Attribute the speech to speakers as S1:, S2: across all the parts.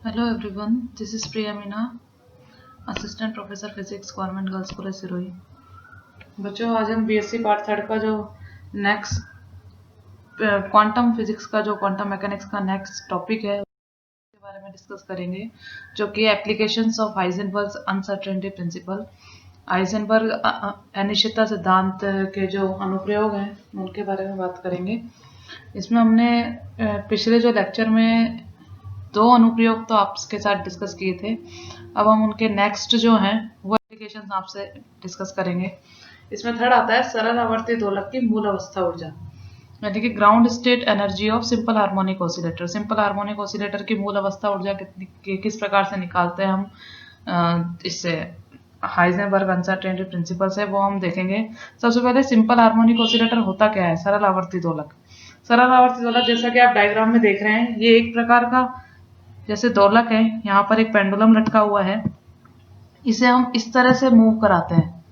S1: Hello everyone, this is Priya Meena, Assistant Professor Physics, Government Girls College Sirohi. बच्चों आज हम BSc part third का जो नेक्स्ट क्वांटम फिजिक्स का जो क्वांटम मैकेनिक्स का नेक्स्ट टॉपिक है उसके बारे में डिस्कस करेंगे, जो कि applications of Heisenberg uncertainty principle. Heisenberg अनिश्चितता सिद्धांत के जो अनुप्रयोग हैं उनके बारे में बात करेंगे। इसमें हमने पिछले जो लेक्चर में दो अनुप्रयोग तो आपके साथ डिस्कस किए थे। अब हम उनके नेक्स्ट जो हैं वो एप्लीकेशंस आपसे डिस्कस करेंगे। इसमें थर्ड आता है सरल आवर्ती दोलक की मूल अवस्था ऊर्जा, यानी कि ground state energy of simple harmonic oscillator. Simple harmonic oscillator की मूल अवस्था ऊर्जा किस प्रकार से निकालते हैं हम इससे हाइजेनबर्ग अनसर्टेनिटी प्रिंसिपल से, वो हम देखेंगे। सबसे पहले सिंपल हार्मोनिक ऑसिलेटर होता क्या है? सरल आवर्ती दोलक। सरल आवर्ती दोलक जैसा कि आप डायग्राम में देख रहे हैं, ये एक प्रकार का जैसे दोलक है, यहाँ पर एक पेंडुलम लटका हुआ है, इसे हम इस तरह से मूव कराते हैं,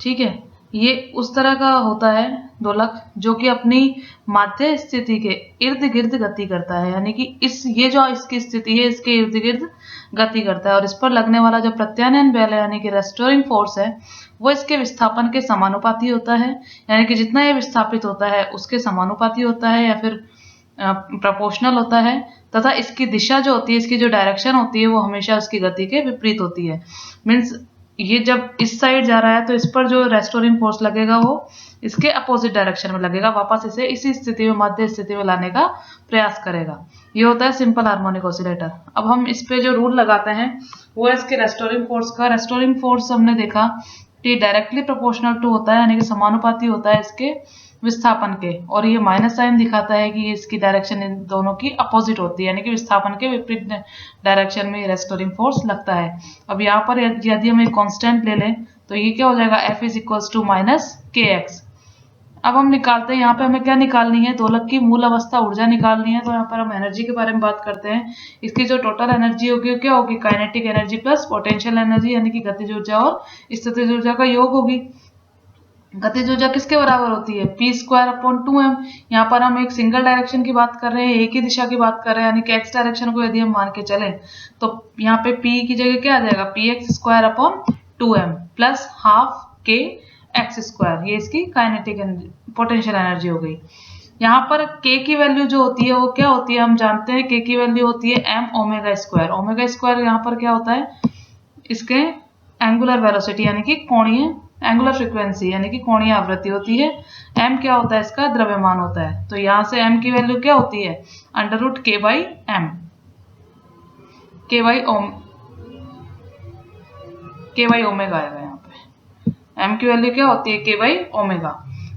S1: ठीक है। ये उस तरह का होता है दोलक जो कि अपनी माध्य स्थिति के इर्द गिर्द गति करता है, यानी कि ये जो इसकी स्थिति है इसके इर्द गिर्द गति करता है, और इस पर लगने वाला जो प्रत्यानयन बल है यानी कि रेस्टोरिंग फोर्स है वो इसके विस्थापन के समानुपाती होता है, यानी कि जितना ये विस्थापित होता है उसके समानुपाती होता है या फिर प्रोपोर्शनल होता है, तथा इसकी दिशा जो होती है, इसकी जो डायरेक्शन होती है वो हमेशा उसकी गति के विपरीत होती है। मीन्स ये जब इस साइड जा रहा है तो इस पर जो रेस्टोरिंग फोर्स लगेगा वो इसके अपोजिट डायरेक्शन में लगेगा, वापस इसे इसी स्थिति में मध्य स्थिति में लाने का प्रयास करेगा। ये होता है सिंपल हार्मोनिक ऑसिलेटर। अब हम इस पे जो रूल लगाते हैं वो है इसके रेस्टोरिंग फोर्स का। रेस्टोरिंग फोर्स हमने देखा कि डायरेक्टली प्रोपोर्शनल टू होता है, यानी कि समानुपाती होता है इसके विस्थापन के, और ये माइनस साइन दिखाता है कि इसकी डायरेक्शन इन दोनों की अपोजिट होती है, यानी कि विस्थापन के विपरीत डायरेक्शन में रेस्टोरिंग फोर्स लगता है। अब यहाँ पर यदि हम एक कांस्टेंट ले लें तो ये क्या हो जाएगा, F is equals to minus KX। अब हम निकालते हैं, यहाँ पे हमें क्या निकालनी है, दोलक की मूल अवस्था ऊर्जा निकालनी है। तो यहाँ पर हम एनर्जी के बारे में बात करते हैं। इसकी जो टोटल एनर्जी होगी क्या होगी, kinetic energy plus potential energy, यानी कि गतिज ऊर्जा और स्थितिज ऊर्जा का योग होगी। गतिज ऊर्जा किसके बराबर होती है, p²/2m। यहाँ पर हम एक सिंगल डायरेक्शन की बात कर रहे हैं, एक ही दिशा की बात कर रहे हैं, यानी कि x डायरेक्शन को यदि हम मान के चले तो यहाँ पे p की जगह क्या आ जाएगा, px²/2m प्लस हाफ kx²। ये इसकी काइनेटिक पोटेंशियल एनर्जी हो गई। यहाँ पर k की वैल्यू जो होती है वो क्या होती है, हम जानते हैं k की वैल्यू होती है m⍵²। ओमेगा² यहाँ पर क्या होता है, इसके एंगुलर वेलोसिटी यानी कि कोणीय एंगुलर फ्रीक्वेंसी यानी कि कोणीय आवृत्ति होती है। m क्या होता है, इसका द्रव्यमान होता है। तो यहाँ से m की वैल्यू क्या होती है, √k/m। k ओमेगा आएगा यहाँ पे। m की वैल्यू क्या होती है, k/ओमेगा।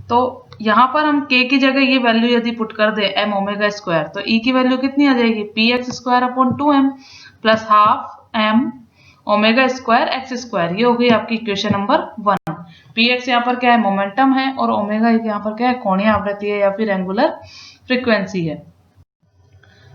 S1: तो यहाँ पर हम k की जगह ये वैल्यू यदि पुट कर दे m⍵², तो e की वैल्यू कितनी आ जाएगी, px²/2m प्लस हाफ m⍵²x²। ये हो गई आपकी इक्वेशन नंबर 1। px यहाँ पर क्या है, मोमेंटम है, और ओमेगा यहाँ पर क्या है, कोणीय आवृत्ति है या फिर एंगुलर फ्रीक्वेंसी है।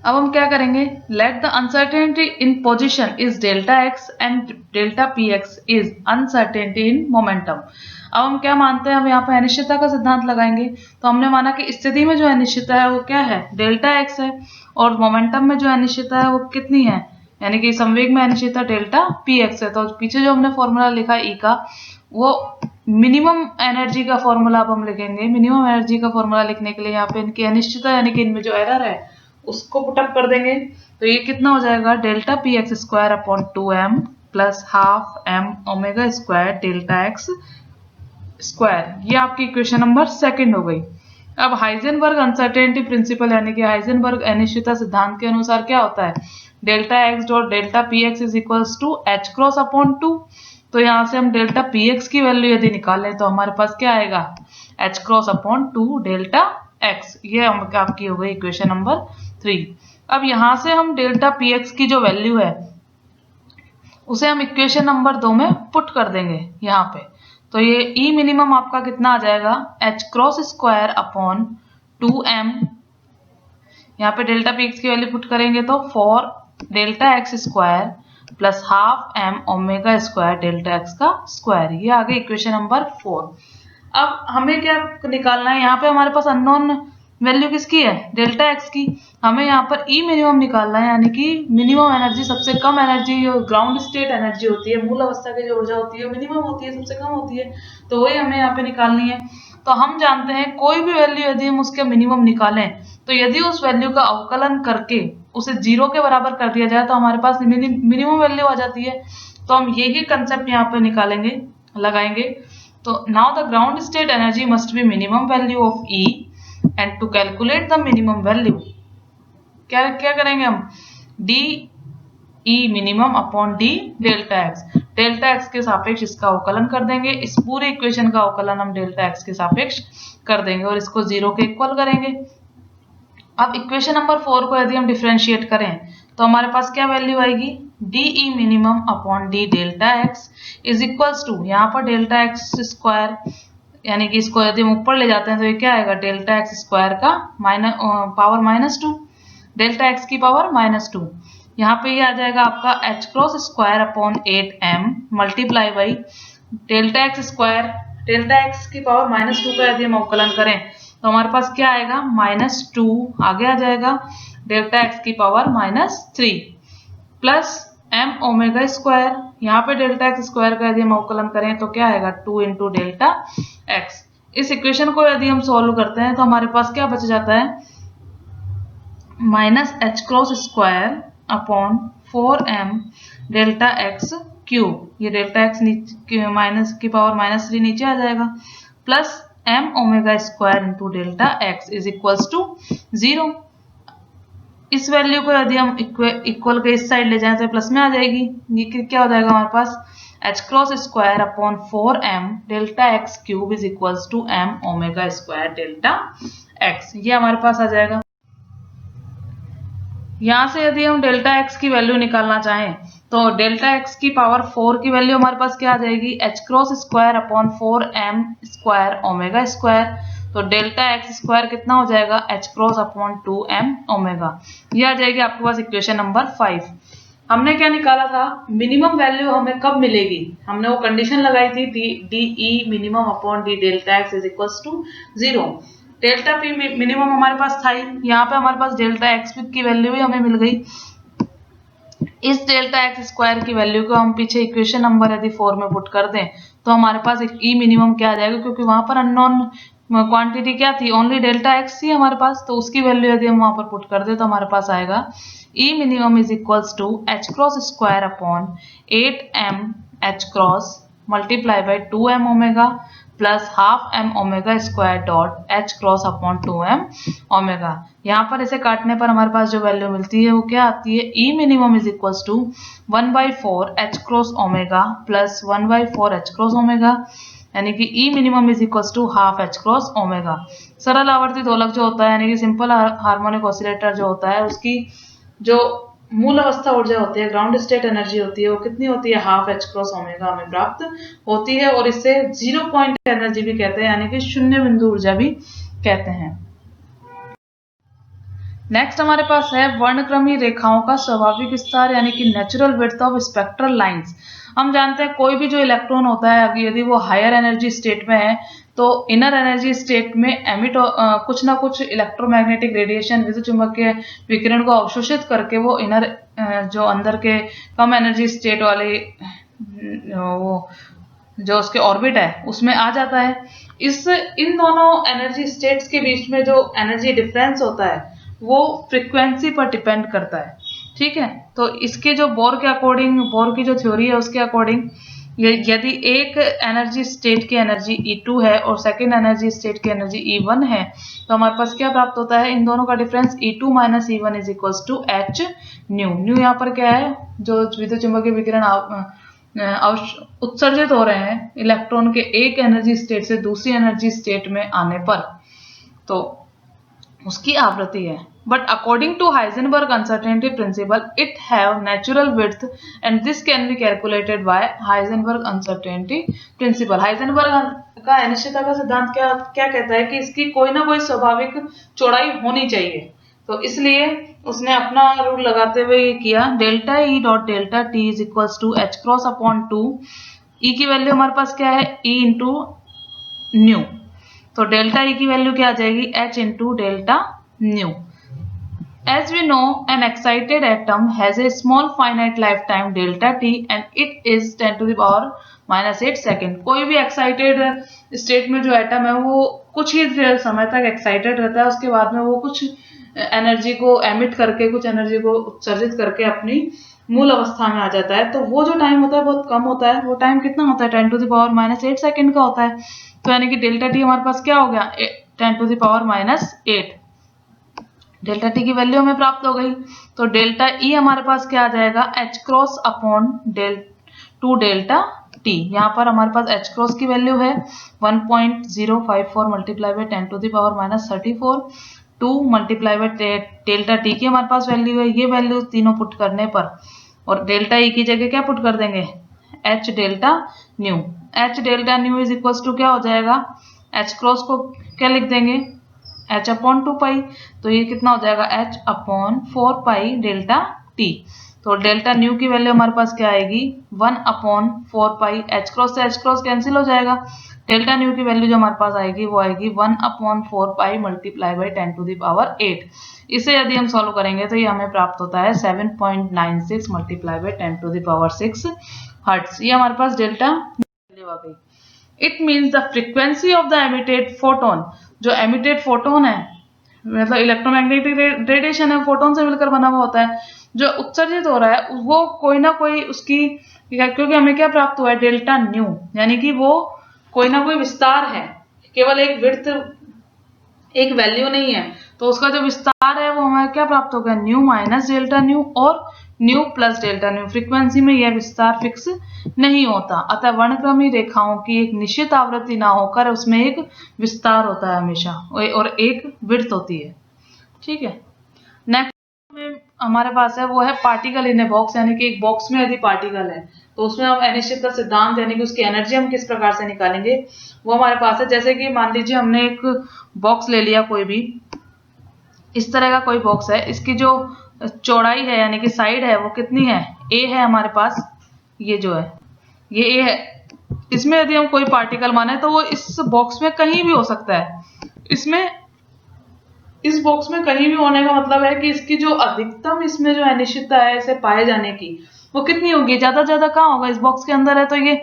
S1: अब हम क्या करेंगे, let the uncertainty in position is ΔX and ΔPx is uncertainty in momentum. अब हम क्या मानते हैं, हम यहाँ पे अनिश्चितता का सिद्धांत लगाएंगे। तो हमने माना कि स्थिति में जो अनिश्चितता है वो क्या है, ΔX है, और मोमेंटम में जो अनिश्चितता है वो कितनी है, यानी कि संवेग में अनिश्चितता ΔPx है। तो पीछे जो हमने फॉर्मूला लिखा E का, वो मिनिमम एनर्जी का फॉर्मूला अब हम लिखेंगे। मिनिमम एनर्जी का फॉर्मूला लिखने के लिए यहाँ पे इनकी अनिश्चितता यानी कि इनमें जो एरर है उसको पुटअप कर देंगे। तो ये कितना हो जाएगा, ΔPx²/2m plus half m⍵² ΔX²। ये आपकी इक्वेशन नंबर 2 हो गई। अब हाइजेनबर्ग अनसर्टेनिटी प्रिंसिपल यानी कि हाइजेनबर्ग अनिश्चितता सिद्धांत के अनुसार क्या होता है, ΔX.ΔPx is equals to h×2। तो यहाँ से हम ΔPx की वैल्यू यदि निकालें तो हमारे पास क्या आएगा, h×2 ΔX। ये आपकी हो गई इक्वेशन नंबर 3। अब यहाँ से हम ΔPx की जो वैल्यू है उसे हम इक्वेशन नंबर 2 में पुट कर देंगे यहाँ पे। तो ये E मिनिमम आपका कितना आ जाएगा, h×2/2m। यहाँ पे ΔPx की वैल्यू पुट करेंगे तो 4ΔX² plus half m⍵² ΔX²। ये आ गई इक्वेशन नंबर 4। अब हमें क्या निकालना है, यहाँ पे हमारे पास अननोन वैल्यू किसकी है, डेल्टा एक्स की। हमें यहाँ पर ई मिनिमम निकालना है, यानी कि मिनिमम एनर्जी, सबसे कम एनर्जी जो ग्राउंड स्टेट एनर्जी होती है, मूल अवस्था की जो ऊर्जा होती है मिनिमम होती है, सबसे कम होती है, तो वही हमें यहाँ पे निकालनी है। तो हम जानते हैं कोई भी वैल्यू यदि हम उसके मिनिमम निकालें तो यदि उस वैल्यू का अवकलन करके उसे 0 के बराबर कर दिया जाए तो हमारे पास मिनिमम वैल्यू आ जाती है। तो हम यही कंसेप्ट यहाँ पे निकालेंगे, लगाएंगे। तो now the ground state energy must be minimum value of E, and to calculate the minimum value क्या क्या करेंगे हम, d E minimum upon d delta x, delta x के सापेक्ष इसका अवकलन कर देंगे। इस पूरे इक्वेशन का अवकलन हम डेल्टा एक्स के सापेक्ष कर देंगे और इसको 0 के इक्वल करेंगे। अब इक्वेशन नंबर 4 को यदि हम डिफरेंशिएट करें तो हमारे पास क्या वैल्यू आएगी, d E minimum upon d delta x is equals to, यहाँ पर डेल्टा एक्स स्क्वायर, यानी कि इसको यदि हम ऊपर ले जाते हैं तो ये क्या आएगा, डेल्टा एक्स स्क्वायर का पावर -2, डेल्टा एक्स की पावर -2। यहाँ पे ये आ जाएगा आपका h cross square upon 8m multiply by delta x square, delta x की पावर -2 का यदि हम अवकलन करें तो हमारे पास क्या आएगा, -2 आगे आ जाएगा, डेल्टा एक्स की power -3 plus m omega square, यहाँ पे डेल्टा एक्स स्क्वायर का यदि हम अवकलन करें तो क्या आएगा, 2 इंटू डेल्टा एक्स। इस इक्वेशन को यदि हम सॉल्व करते हैं तो हमारे पास क्या बच जाता है, -h cross square upon 4m delta x cube, ये डेल्टा एक्स माइनस की पावर -3 नीचे आ जाएगा, plus m omega square into delta x is equals to 0। इस वैल्यू को यदि हम इक्वल के इस साइड ले जाएं तो प्लस में आ जाएगी, ये क्या हो जाएगा हमारे पास, h cross square upon 4m delta x cube is equals to m omega square delta x, ये हमारे पास आ जाएगा। यहाँ से यदि हम डेल्टा एक्स की वैल्यू निकालना चाहें तो डेल्टा एक्स की पावर 4 की वैल्यू हमारे पास क्या आ जाएगी, h cross square upon 4m square omega square, तो डेल्टा एक्स स्क्वायर कितना हो जाएगा, h cross upon 2m omega, ये आ जाएगी आपके पास इक्वेशन नंबर 5। हमने क्या निकाला था, मिनिमम वैल्यू हमें कब मिलेगी, हमने वो कंडीशन लगाई थी d E minimum upon d delta x is equals to 0। Delta p minimum हमारे पास था ही, यहाँ पे हमारे पास डेल्टा एक्स की वैल्यू भी हमें मिल गई। इस डेल्टा एक्स स्क्वायर की वैल्यू को हम पीछे इक्वेशन नंबर यदि 4 में पुट कर दें तो हमारे पास एक ई मिनिमम क्या आ जाएगा, क्योंकि वहां पर अननोन क्वांटिटी क्या थी, ओनली डेल्टा एक्स थी हमारे पास, तो उसकी वैल्यू यदि हम वहां पर पुट कर दे तो हमारे पास आएगा E minimum is equals to h cross square upon 8m h cross multiply by 2m omega plus half m omega square dot h cross upon 2m omega. यहाँ पर इसे काटने पर हमारे पास जो वैल्यू मिलती है वो क्या आती है, E minimum is equals to 1/4 h cross omega plus 1/4 h cross omega, यानी कि E minimum is equals to half h cross omega. सरल आवर्ती दोलक जो होता है, यानी कि सिंपल हार्मोनिक ऑसिलेटर जो होता है, उसकी जो मूल अवस्था ऊर्जा होती है, ग्राउंड स्टेट एनर्जी होती है, वो कितनी होती है, हाफ h क्रॉस ओमेगा हमें प्राप्त होती है, और इसे 0 पॉइंट एनर्जी भी कहते हैं, यानी कि शून्य बिंदु ऊर्जा भी कहते हैं। नेक्स्ट हमारे पास है वर्णक्रमीय रेखाओं का स्वाभाविक विस्तार, यानी कि natural width of spectral lines. हम जानते हैं कोई भी जो इलेक्ट्रॉन होता है यदि वो हायर एनर्जी स्टेट में है तो इनर एनर्जी स्टेट में एमिट कुछ ना कुछ इलेक्ट्रोमैग्नेटिक रेडिएशन विद्युत चुंबकीय विकिरण को अवशोषित करके वो इनर जो अंदर के कम एनर्जी स्टेट वाले वो जो उसके ऑर्बिट है उसमें आ जाता है। इन दोनों एनर्जी स्टेट्स के बीच में जो एनर्जी डिफरेंस होता है वो फ्रीक्वेंसी पर डिपेंड करता है, ठीक है। तो इसके जो बोर के अकॉर्डिंग, बोर की जो थ्योरी है उसके अकॉर्डिंग, यदि एक एनर्जी स्टेट की एनर्जी E2 है और सेकेंड एनर्जी स्टेट की एनर्जी E1 है तो हमारे पास क्या प्राप्त होता है, इन दोनों का difference E2 minus E1 is equals to H nu. Nu यहाँ पर क्या है, जो विद्युत चुंबकीय विकिरण उत्सर्जित हो रहे हैं इलेक्ट्रॉन के एक एनर्जी स्टेट से दूसरी एनर्जी स्टेट में आने पर, तो उसकी आवृत्ति है। But according to Heisenberg uncertainty principle, it have natural width and this can be calculated by Heisenberg uncertainty principle. Heisenberg का अनिश्चितता का सिद्धांत क्या कहता है कि इसकी कोई ना कोई स्वाभाविक चौड़ाई होनी चाहिए, तो इसलिए उसने अपना रूल लगाते हुए ये किया, delta E dot delta t is equals to H cross upon 2। E की वैल्यू हमारे पास क्या है, ई इंटू न्यू, तो डेल्टा ई की वैल्यू क्या आ जाएगी, h into delta nu. As we know, an excited atom has a small finite lifetime delta t and it is 10 to the power -8 second. कोई भी एक्साइटेड स्टेट में जो atom है वो कुछ ही समय तक एक्साइटेड रहता है, उसके बाद में वो कुछ एनर्जी को एमिट करके, कुछ एनर्जी को उत्सर्जित करके अपनी मूल अवस्था में आ जाता है। तो वो जो टाइम होता है बहुत कम होता है। वो टाइम कितना होता है, 10 टू द पावर -8 सेकेंड का होता है। तो यानी कि डेल्टा टी हमारे पास क्या हो गया, 10 to the power -8। Delta t की वैल्यू हमें प्राप्त हो गई। तो डेल्टा ई हमारे पास क्या आ जाएगा, h cross upon delta t. यहाँ पर हमारे पास h क्रॉस की वैल्यू है 1.054 multiply by 10 to the power -34, 2 multiply by delta t की हमारे पास वैल्यू है। ये वैल्यू तीनों पुट करने पर, और डेल्टा ई की जगह क्या पुट कर देंगे, h delta nu. h delta nu is equal to क्या हो जाएगा, h क्रॉस को क्या लिख देंगे, h अपॉन 2 पाई। तो ये कितना हो जाएगा, h upon 4 pi delta t। तो डेल्टा न्यू की वैल्यू हमारे पास क्या आएगी, 1 अपॉन 4 पाई, h क्रॉस से h क्रॉस कैंसिल हो जाएगा। डेल्टा न्यू की वैल्यू जो हमारे पास आएगी वो आएगी 1 upon 4 pi multiply by 10 to the power 8। इसे यदि हम सॉल्व करेंगे तो ये हमें प्राप्त होता है 7.96 multiply by 10 to the power 6 hertz. ये हमारे पास डेल्टा वैल्यू आ गई। It means the frequency of the emitted photon, जो एमिटेड फोटोन है मतलब इलेक्ट्रोमैग्नेटिक रेडिएशन है, फोटोन से मिलकर बना हुआ होता है, जो उत्सर्जित हो रहा है वो कोई ना कोई उसकी, क्योंकि हमें क्या प्राप्त हुआ है, डेल्टा न्यू, यानी कि वो कोई ना कोई विस्तार है, केवल एक विड्थ एक वैल्यू नहीं है। तो उसका जो विस्तार है वो हमें क्या प्राप्त हो गया, न्यू माइनस डेल्टा न्यू और new plus delta nu. Frequency में यह विस्तार फिक्स नहीं होता, अतः वर्णक्रमीय रेखाओं की एक निश्चित आवृत्ति ना होकर उसमें एक विस्तार होता है हमेशा, और एक विड्थ होती है। ठीक है, नेक्स्ट में हमारे पास है वो है पार्टिकल इन ए बॉक्स, यानी कि एक बॉक्स में यदि पार्टिकल है तो उसमें हम अनिश्चितता सिद्धांत यानी कि उसकी एनर्जी हम किस प्रकार से निकालेंगे वो हमारे पास है। जैसे कि मान लीजिए हमने एक बॉक्स ले लिया, कोई भी इस तरह का कोई बॉक्स है, इसकी जो चौड़ाई है यानी कि साइड है वो कितनी है, a है हमारे पास, ये जो है ये a है। इसमें यदि हम कोई पार्टिकल माने तो वो इस बॉक्स में कहीं भी हो सकता है। इस बॉक्स में कहीं भी होने का मतलब है कि इसकी जो अधिकतम इसमें जो अनिश्चितता है इसे पाए जाने की वो कितनी होगी, ज्यादा ज्यादा कहाँ होगा, इस बॉक्स के अंदर है तो ये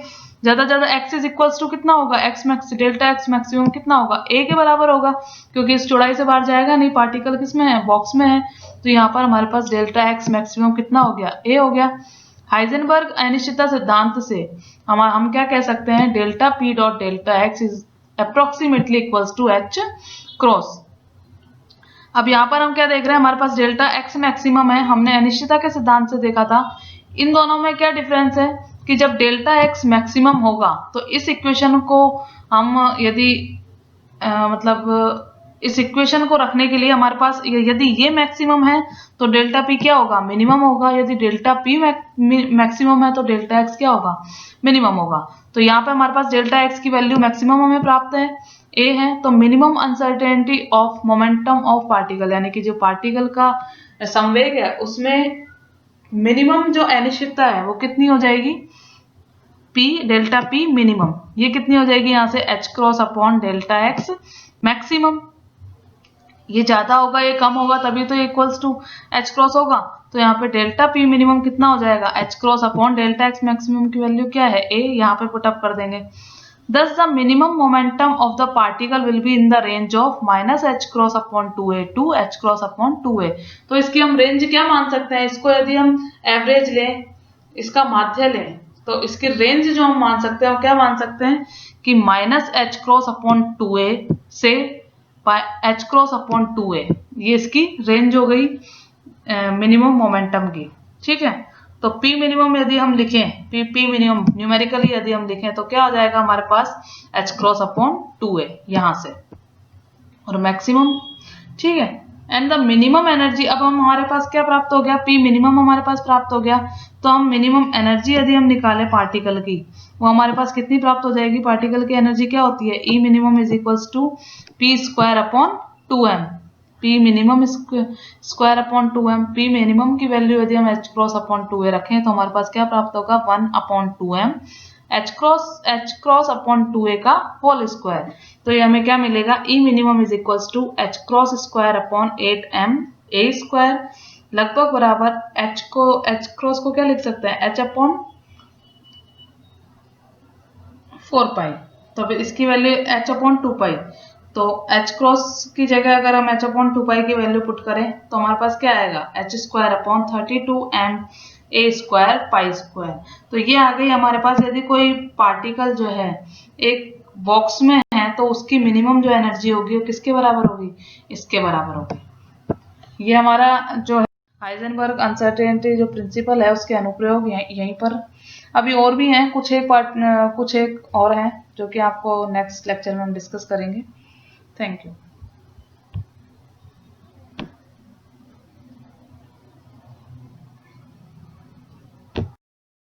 S1: ज्यादा ज्यादा x इज इक्वल्स टू कितना होगा, x max delta x maximum कितना होगा, a के बराबर होगा, क्योंकि इस चौड़ाई से बाहर जाएगा नहीं, पार्टिकल किसमें है, बॉक्स में है। तो यहाँ पर हमारे पास डेल्टा x मैक्सिमम कितना हो गया, a हो गया। हाइजेनबर्ग अनिश्चितता सिद्धांत से हम क्या कह सकते हैं, डेल्टा p डॉट delta x is approximately equals to h cross. अब यहाँ पर हम क्या देख रहे हैं, हमारे पास डेल्टा x मैक्सिमम है, हमने अनिश्चितता के सिद्धांत से देखा था। इन दोनों में क्या डिफरेंस है कि जब डेल्टा x मैक्सिमम होगा तो इस इक्वेशन को हम यदि मतलब इस इक्वेशन को रखने के लिए हमारे पास यदि ये मैक्सिमम है तो डेल्टा p क्या होगा, मिनिमम होगा। यदि डेल्टा p मैक्सिमम है तो डेल्टा x क्या होगा, मिनिमम होगा। तो यहाँ पे हमारे पास डेल्टा x की वैल्यू मैक्सिमम हमें प्राप्त है, a है। तो minimum uncertainty of momentum of particle, यानी कि जो पार्टिकल का संवेग है उसमें मिनिमम जो अनिश्चितता है वो कितनी हो जाएगी, p डेल्टा p मिनिमम, ये कितनी हो जाएगी यहाँ से h cross upon delta x maximum. ये ज्यादा होगा ये कम होगा तभी तो इक्वल्स टू h क्रॉस होगा। तो यहाँ पे डेल्टा p मिनिमम कितना हो जाएगा, h cross upon delta x maximum की वैल्यू क्या है, a, यहाँ पे पुट अप कर देंगे। Thus the minimum momentum of the particle will be in the range of minus h cross upon 2a to h cross upon 2a। तो इसकी हम रेंज क्या मान सकते हैं, इसको यदि हम एवरेज लें, इसका माध्य लें, तो इसकी रेंज जो हम मान सकते हैं वो क्या मान सकते हैं कि minus h cross upon 2a से h क्रॉस अपॉन 2a, ये इसकी रेंज हो गई मिनिमम मोमेंटम की। ठीक है, तो P मिनिमम यदि हम लिखें, P मिनिमम न्यूमेरिकली यदि हम लिखें तो क्या हो जाएगा हमारे पास h क्रॉस अपॉन 2a यहाँ से, और मैक्सिमम। ठीक है, एंड द मिनिमम एनर्जी, अब हम हमारे पास क्या प्राप्त हो गया, P मिनिमम हमारे पास प्राप्त हो गया। तो हम मिनिमम एनर्जी यदि हम निकालें पार्टिकल की, वो हमारे पास कितनी प्राप्त हो जाएगी, पार्टिकल की एनर्जी क्या होती है, E minimum is equals to P square upon 2m, P minimum square upon 2m। P minimum की वैल्यू यदि हम h क्रॉस अपॉन 2a रखें तो हमारे पास क्या प्राप्त होगा, 1 upon 2m H cross upon 2a का होल स्क्वायर। तो ये हमें क्या मिलेगा, E minimum is equals to H cross square upon 8m a square लगभग बराबर एच क्रॉस को क्या लिख सकते हैं, एच अपॉन 4 पाई। तो फिर इसकी वैल्यू एच अपॉन 2 पाई, तो एच क्रॉस की जगह अगर हम एच अपॉन 2 पाई की वैल्यू पुट करें तो हमारे पास क्या आएगा, एच स्क्वायर अपॉन 32m ए स्क्वायर पाई स्क्वायर। तो ये आ गई हमारे पास। यदि कोई पार्टिकल जो है एक बॉक्स में है तो उसकी मिनिमम जो एनर्जी होगी वो किसके बराबर होगी, इसके बराबर होगी। ये हमारा जो है हाइजेनबर्ग अनसर्टेनिटी जो प्रिंसिपल है उसके अनुप्रयोग यहीं पर। अभी और भी हैं, कुछ एक और हैं जो कि आपको नेक्स्ट लेक्चर में हम डिस्कस करेंगे। Thank you.